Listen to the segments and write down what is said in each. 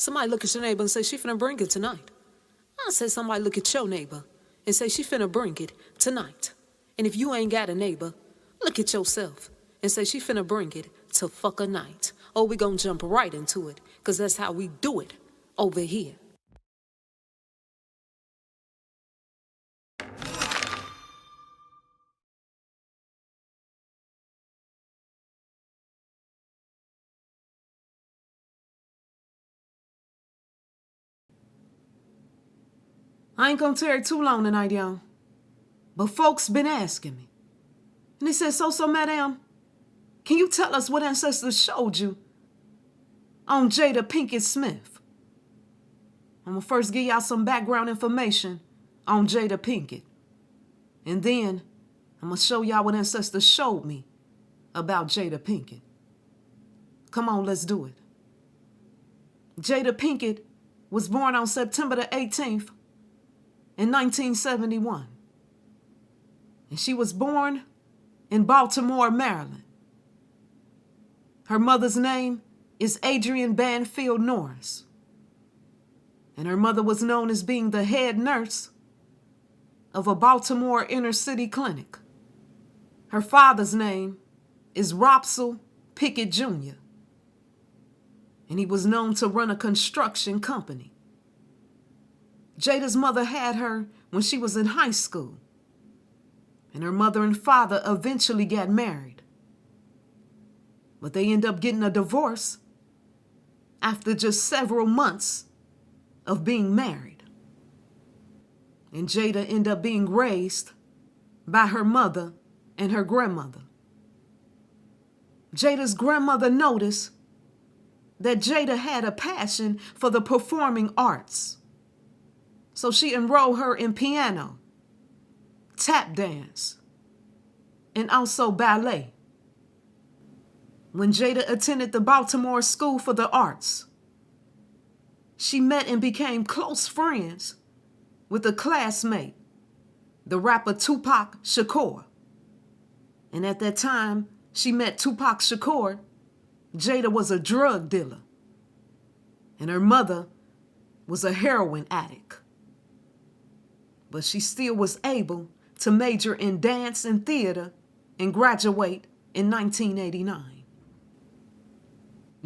Somebody look at your neighbor and say she finna bring it tonight. I say somebody look at your neighbor and say she finna bring it tonight. And if you ain't got a neighbor, look at yourself and say she finna bring it to fuck a night. Oh, we gonna jump right into it, cause that's how we do it over here. I ain't gonna tarry too long tonight, y'all. But folks been asking me. And they said, so, madam, can you tell us what ancestors showed you on Jada Pinkett Smith? I'm gonna first give y'all some background information on Jada Pinkett. And then I'm gonna show y'all what ancestors showed me about Jada Pinkett. Come on, let's do it. Jada Pinkett was born on September the 18th in 1971. And she was born in Baltimore, Maryland. Her mother's name is Adrienne Banfield Norris. And her mother was known as being the head nurse of a Baltimore inner city clinic. Her father's name is Robsell Pinkett Jr. And he was known to run a construction company. Jada's mother had her when she was in high school. And her mother and father eventually got married. But they end up getting a divorce after just several months of being married. And Jada ended up being raised by her mother and her grandmother. Jada's grandmother noticed that Jada had a passion for the performing arts. So she enrolled her in piano, tap dance, and also ballet. When Jada attended the Baltimore School for the Arts, she met and became close friends with a classmate, the rapper Tupac Shakur. And at that time, she met Tupac Shakur. Jada was a drug dealer, and her mother was a heroin addict. But she still was able to major in dance and theater and graduate in 1989.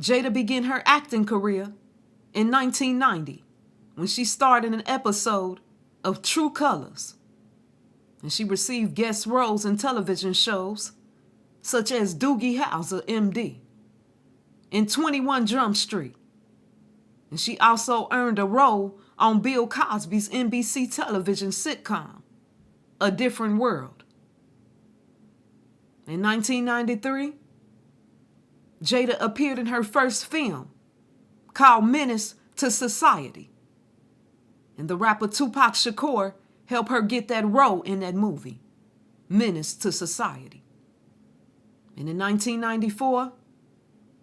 Jada began her acting career in 1990 when she starred in an episode of True Colors. And she received guest roles in television shows such as Doogie Howser, MD, and 21 Jump Street. And she also earned a role on Bill Cosby's NBC television sitcom, A Different World. In 1993, Jada appeared in her first film called Menace to Society. And the rapper Tupac Shakur helped her get that role in that movie, Menace to Society. And in 1994,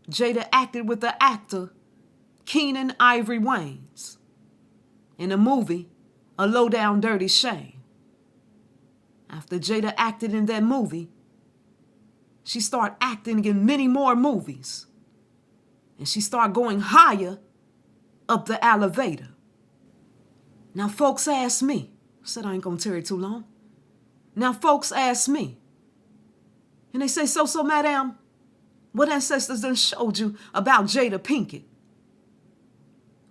Jada acted with the actor Keenan Ivory Wayans in a movie, A Low Down Dirty Shame. After Jada acted in that movie, she started acting in many more movies. And she started going higher up the elevator. Now folks ask me, I said I ain't gonna tarry too long. Now folks ask me, and they say, so madam, what ancestors done showed you about Jada Pinkett?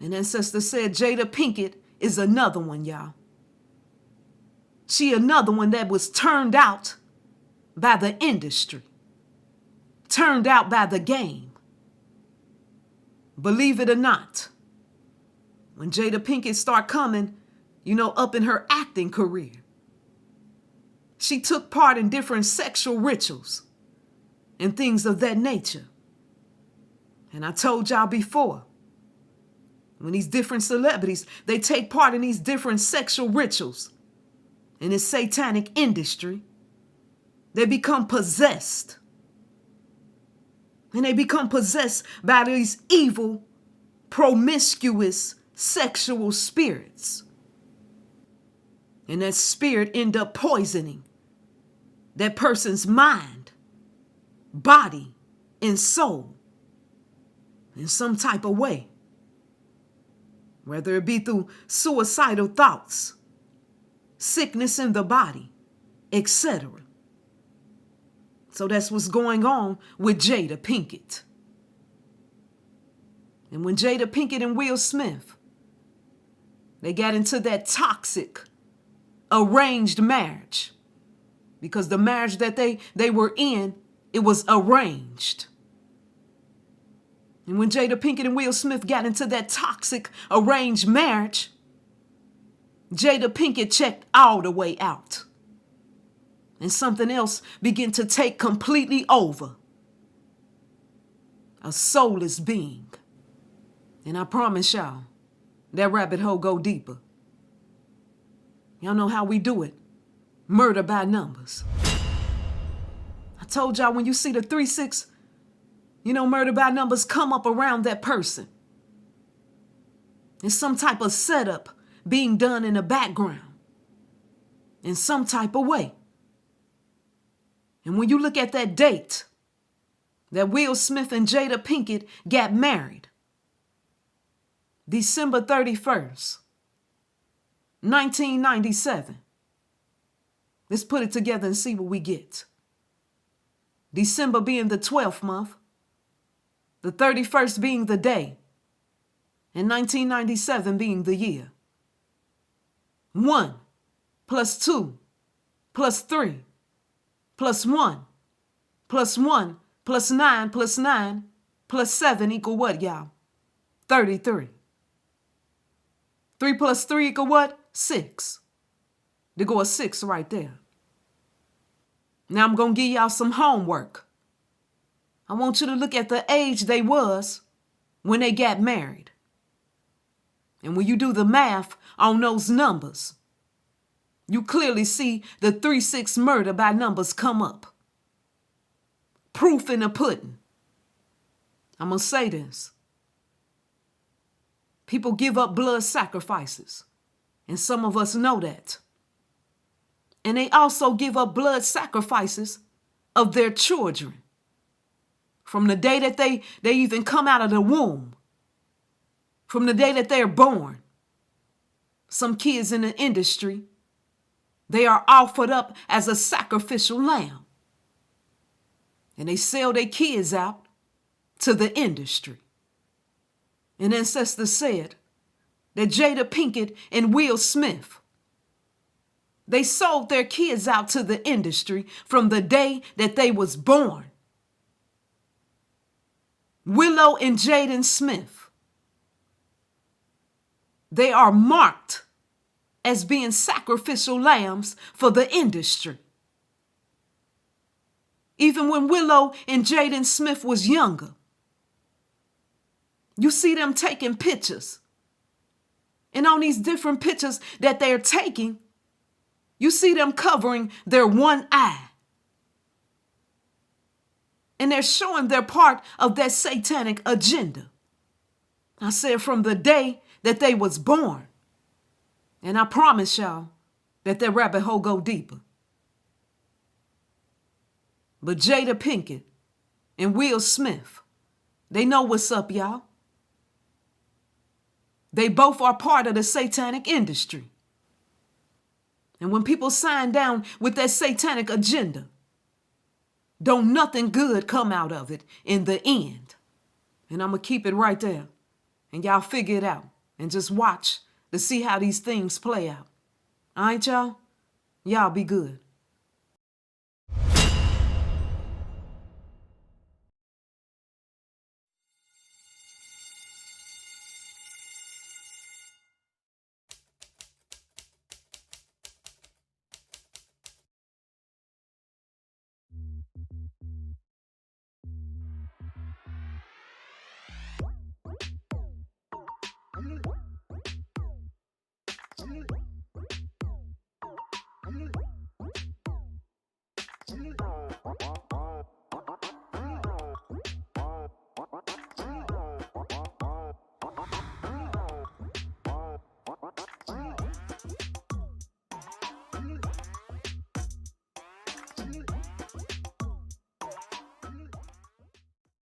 And ancestors said Jada Pinkett is another one, y'all. She another one that was turned out by the industry, turned out by the game. Believe it or not, when Jada Pinkett started coming, up in her acting career, she took part in different sexual rituals and things of that nature. And I told y'all before, when these different celebrities, they take part in these different sexual rituals in this satanic industry, they become possessed. And they become possessed by these evil, promiscuous sexual spirits. And that spirit end up poisoning that person's mind, body, and soul in some type of way. whether it be through suicidal thoughts, sickness in the body, etc. So that's what's going on with Jada Pinkett. And when Jada Pinkett and Will Smith, they got into that toxic, arranged marriage, because the marriage that they were in, it was arranged. And when Jada Pinkett and Will Smith got into that toxic, arranged marriage, Jada Pinkett checked all the way out. And something else began to take completely over. A soulless being. And I promise y'all, that rabbit hole go deeper. Y'all know how we do it. Murder by numbers. I told y'all when you see the 3-6, murder by numbers come up around that person. There's some type of setup being done in the background. In some type of way. And when you look at that date that Will Smith and Jada Pinkett got married, December 31st, 1997. Let's put it together and see what we get. December being the 12th month, the 31st being the day, and 1997 being the year. 1 plus 2 plus 3 plus 1 plus 1 plus 9 plus 9 plus 7 equal what, y'all? 33. 3 plus 3 equal what? 6. There go a 6 right there. Now I'm going to give y'all some homework. I want you to look at the age they was when they got married. And when you do the math on those numbers, you clearly see the 3-6 murder by numbers come up. Proof in the pudding. I'm going to say this. People give up blood sacrifices, and some of us know that. And they also give up blood sacrifices of their children. From the day that they even come out of the womb, from the day that they're born. Some kids in the industry, they are offered up as a sacrificial lamb. And they sell their kids out to the industry. An ancestor said that Jada Pinkett and Will Smith, they sold their kids out to the industry from the day that they was born. Willow and Jaden Smith, they are marked as being sacrificial lambs for the industry. Even when Willow and Jaden Smith was younger, you see them taking pictures. And on these different pictures that they're taking, you see them covering their one eye. And they're showing their part of that satanic agenda. I said from the day that they was born. And I promise y'all that that rabbit hole go deeper. But Jada Pinkett and Will Smith, they know what's up, y'all. They both are part of the satanic industry. And when people sign down with that satanic agenda, don't nothing good come out of it in the end. And I'm going to keep it right there. And y'all figure it out. And just watch to see how these things play out. All right, y'all? Y'all be good.